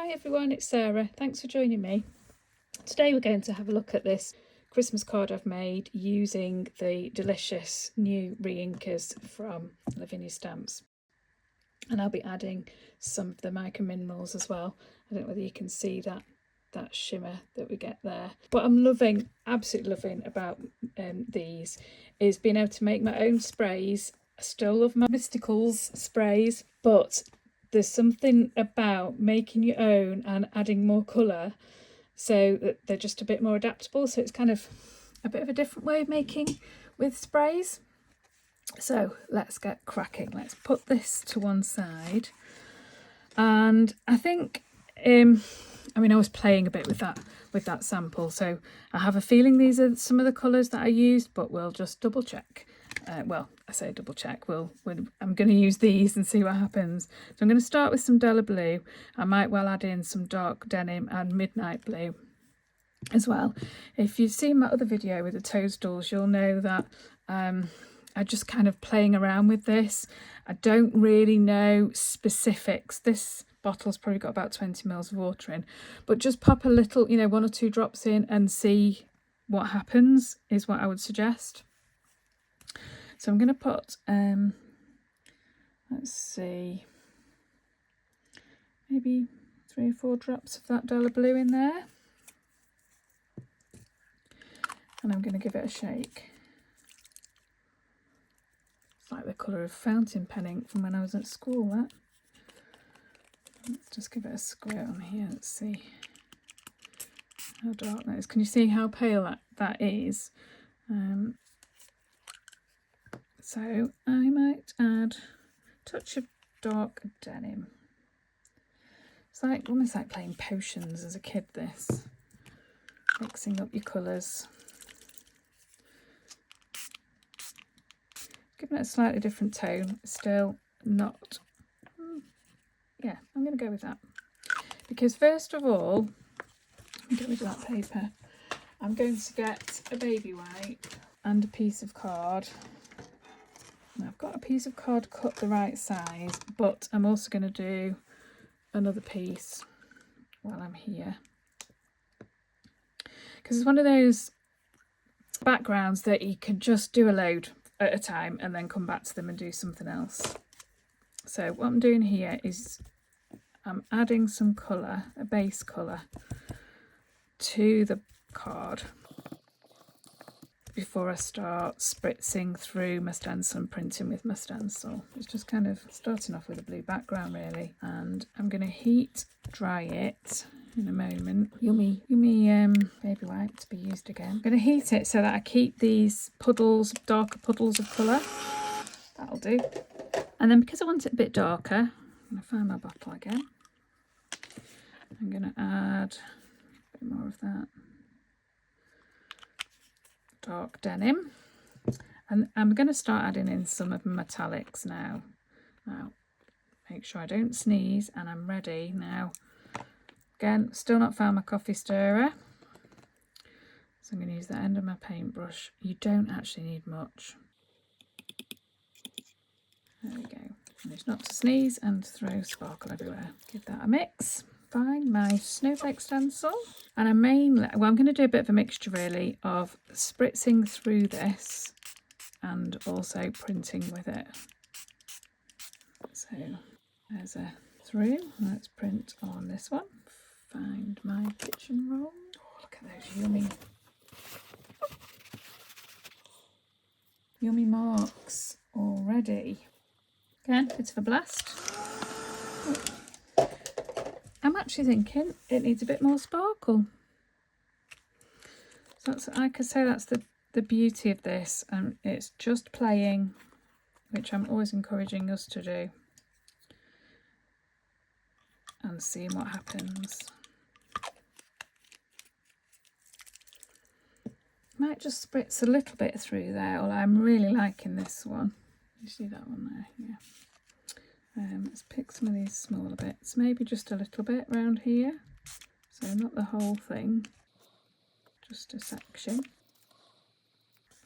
Hi everyone, it's Sarah. Thanks for joining me. Today we're going to have a look at this Christmas card I've made using the delicious new re-inkers from Lavinia stamps. And I'll be adding some of the mica minerals as well. I don't know whether you can see that shimmer that we get there. What I'm loving, absolutely loving about these is being able to make my own sprays. I still love my Mysticals sprays, but there's something about making your own and adding more colour so that they're just a bit more adaptable. So it's kind of a bit of a different way of making with sprays. So let's get cracking. Let's put this to one side. And I think, I was playing a bit with that sample. So I have a feeling these are some of the colours that I used, but we'll just double check. Well, I say double check. I'm going to use these and see what happens. So I'm going to start with some Della Blue. I might well add in some dark denim and midnight blue as well. If you've seen my other video with the toadstools, you'll know that I'm just kind of playing around with this. I don't really know specifics. This bottle's probably got about 20 mils of water in, but just pop a little, 1 or 2 drops in and see what happens is what I would suggest. So I'm going to put, let's see, maybe 3 or 4 drops of that Della Blue in there. And I'm going to give it a shake. It's like the colour of fountain pen ink from when I was at school, that. Let's just give it a squirt on here. Let's see how dark that is. Can you see how pale that is? So I might add a touch of dark denim. It's like almost like playing potions as a kid, this. Mixing up your colours. Giving it a slightly different tone. Still not... Yeah, I'm going to go with that. Because first of all, let me get rid of that paper. I'm going to get a baby wipe and a piece of card. Now, I've got a piece of card cut the right size, but I'm also going to do another piece while I'm here. Because it's one of those backgrounds that you can just do a load at a time and then come back to them and do something else. So what I'm doing here is I'm adding some colour, a base colour, to the card before I start spritzing through my stencil and printing with my stencil. It's just kind of starting off with a blue background really, and I'm going to heat dry it in a moment. Yummy baby wipe to be used again. I'm going to heat it so that I keep these puddles, darker puddles of colour. That'll do. And then because I want it a bit darker, I'm going to find my bottle again. I'm going to add a bit more of that dark denim, and I'm going to start adding in some of my metallics now. Make sure I don't sneeze, and I'm ready now. Again, still not found my coffee stirrer, so I'm going to use the end of my paintbrush. You don't actually need much. There we go. Manage not to sneeze and throw sparkle everywhere. Give that a mix. Find my snowflake stencil, and I'm going to do a bit of a mixture really of spritzing through this and also printing with it. So there's a through. Let's print on this one. Find my kitchen roll. Oh, look at those yummy marks already. Again, bit of a blast. I'm actually thinking it needs a bit more sparkle. So I could say that's the beauty of this, and it's just playing, which I'm always encouraging us to do, and seeing what happens. Might just spritz a little bit through there, although I'm really liking this one. You see that one there? Yeah. Let's pick some of these smaller bits, maybe just a little bit around here, so not the whole thing, just a section.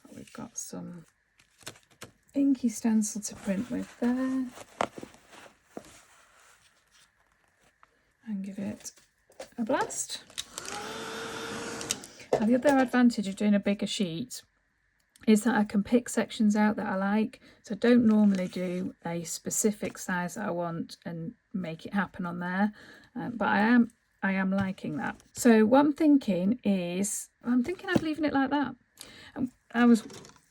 But we've got some inky stencil to print with there, and give it a blast. Now, the other advantage of doing a bigger sheet is that I can pick sections out that I like. So I don't normally do a specific size that I want and make it happen on there, but I am liking that. So what I'm thinking of leaving it like that. I was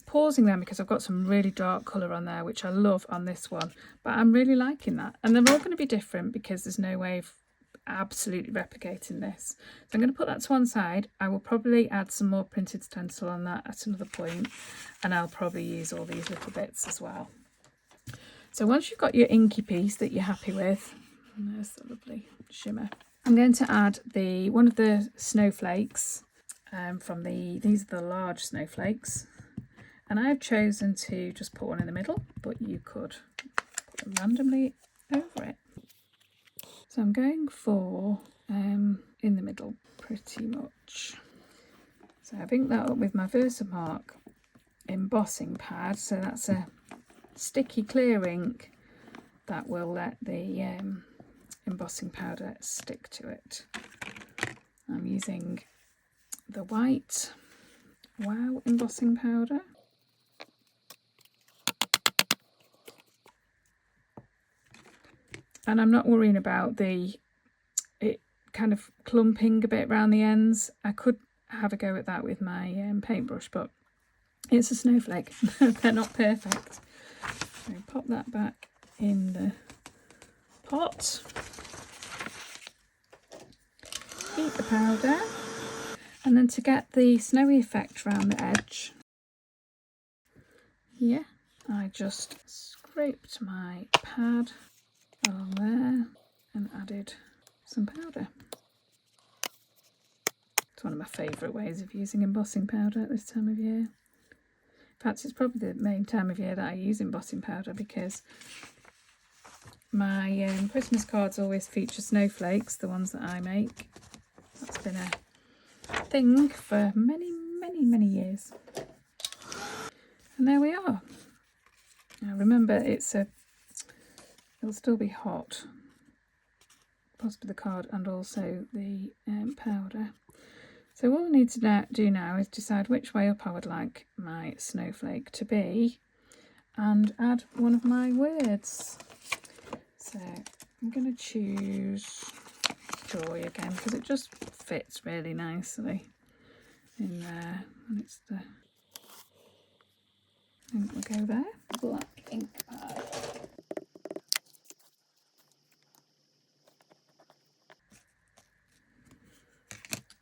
pausing them because I've got some really dark colour on there, which I love on this one, but I'm really liking that. And they're all going to be different because there's no way of absolutely replicating this. So I'm going to put that to one side. I will probably add some more printed stencil on that at another point, and I'll probably use all these little bits as well. So once you've got your inky piece that you're happy with, and there's the lovely shimmer, I'm going to add one of the snowflakes these are the large snowflakes, and I've chosen to just put one in the middle, but you could put them randomly over it. So I'm going for in the middle pretty much. So I've inked that up with my Versamark embossing pad, so that's a sticky clear ink that will let the embossing powder stick to it. I'm using the white Wow embossing powder. And I'm not worrying about it kind of clumping a bit around the ends. I could have a go at that with my paintbrush, but it's a snowflake. They're not perfect. So pop that back in the pot. Heat the powder. And then to get the snowy effect around the edge, here, I just scraped my pad along there and added some powder. It's one of my favourite ways of using embossing powder at this time of year. In fact, it's probably the main time of year that I use embossing powder, because my Christmas cards always feature snowflakes, the ones that I make. That's been a thing for many years. And there we are. Now remember, it'll still be hot, possibly the card and also the powder. So all I need to do now is decide which way up I would like my snowflake to be and add one of my words. So I'm going to choose Joy again, because it just fits really nicely in there. And it's the, I think we'll go there. Black ink pad.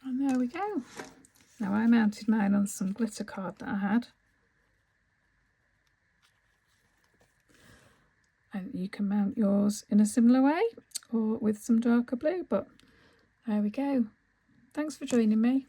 And there we go. Now I mounted mine on some glitter card that I had. And you can mount yours in a similar way or with some darker blue, but there we go. Thanks for joining me.